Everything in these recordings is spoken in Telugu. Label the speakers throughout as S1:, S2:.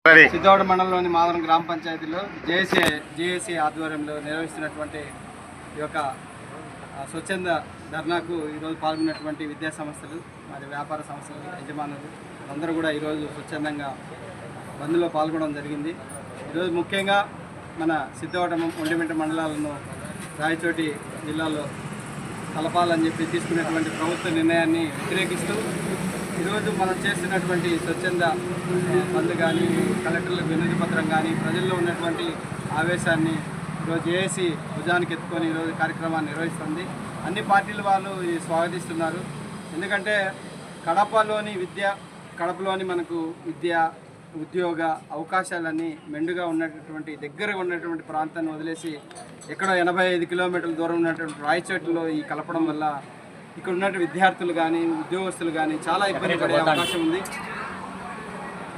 S1: సిద్ధోడ మండలంలోని మాదరం గ్రామ పంచాయతీలో జేఏసీ ఆధ్వర్యంలో నిర్వహిస్తున్నటువంటి ఈ యొక్క స్వచ్ఛంద ధర్నాకు ఈరోజు పాల్గొన్నటువంటి విద్యా సంస్థలు మరి వ్యాపార సంస్థలు యజమానులు అందరూ కూడా ఈరోజు స్వచ్ఛందంగా బంద్లో పాల్గొనడం జరిగింది. ఈరోజు ముఖ్యంగా మన సిద్ధోడ ఒంటిమిట్ట మండలాలను రాయచోటి జిల్లాలో కలపాలని చెప్పి తీసుకున్నటువంటి ప్రభుత్వ నిర్ణయాన్ని వ్యతిరేకిస్తూ ఈరోజు మనం చేస్తున్నటువంటి స్వచ్ఛంద బంద్ కానీ కలెక్టర్లకు వినతి పత్రం కానీ ప్రజల్లో ఉన్నటువంటి ఆవేశాన్ని ఈరోజు జేఏసీ భుజానికి ఎత్తుకొని ఈరోజు కార్యక్రమాన్ని నిర్వహిస్తుంది. అన్ని పార్టీల వాళ్ళు ఇది స్వాగతిస్తున్నారు. ఎందుకంటే కడపలోని మనకు విద్య ఉద్యోగ అవకాశాలన్నీ మెండుగా ఉన్నటువంటి దగ్గరగా ఉన్నటువంటి ప్రాంతాన్ని వదిలేసి ఎక్కడో 85 కిలోమీటర్ల దూరం ఉన్నటువంటి రాయచోటిలో ఈ కలపడం వల్ల ఇక్కడ ఉన్నటువంటి విద్యార్థులు కానీ ఉద్యోగస్తులు కానీ చాలా ఇబ్బంది పడే అవకాశం ఉంది.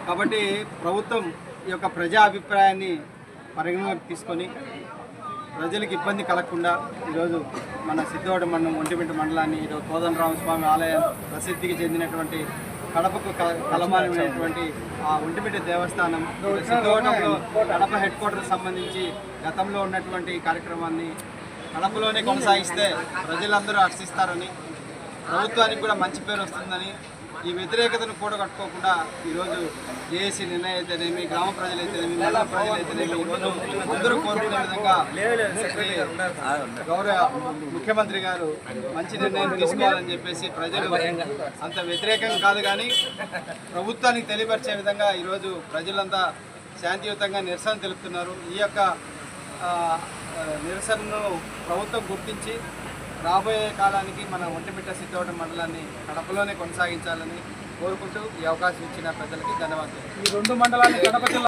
S1: కాబట్టి ప్రభుత్వం ఈ యొక్క ప్రజా అభిప్రాయాన్ని పరిగణలోకి తీసుకొని ప్రజలకు ఇబ్బంది కలగకుండా ఈరోజు మన సిద్ధోడ మండలం ఒంటిమిట్ట మండలాన్ని ఈరోజు కోదండరామస్వామి ఆలయం ప్రసిద్ధికి చెందినటువంటి కడపకు కలమానమైనటువంటి ఆ ఒంటిమిట్ట దేవస్థానం సిద్ధోటంలో కడప హెడ్ క్వార్టర్కి సంబంధించి గతంలో ఉన్నటువంటి కార్యక్రమాన్ని కడపలోనే కొనసాగిస్తే ప్రజలందరూ హర్షిస్తారని, ప్రభుత్వానికి కూడా మంచి పేరు వస్తుందని, ఈ వ్యతిరేకతను కూడగట్టుకోకుండా ఈరోజు జేఏసీ నిర్ణయం అయితేనేమి, గ్రామ ప్రజలైతేనేమి, మండల ప్రజలైతేనేమి ఈరోజు అందరూ కోరుకునే విధంగా గౌరవ ముఖ్యమంత్రి గారు మంచి నిర్ణయం తీసుకోవాలని చెప్పేసి ప్రజలు అంత వ్యతిరేకం కాదు కానీ ప్రభుత్వానికి తెలియపరిచే విధంగా ఈరోజు ప్రజలంతా శాంతియుతంగా నిరసన తెలుపుతున్నారు. ఈ యొక్క నిరసనను ప్రభుత్వం గుర్తించి రాబోయే కాలానికి మన ఒంటిమిట్ట సిద్ధోడ మండలాన్ని కడపలోనే కొనసాగించాలని కోరుకుంటూ ఈ అవకాశం ఇచ్చిన ప్రజలకి ధన్యవాదాలు. ఈ 2 మండలాన్ని కడప జిల్లా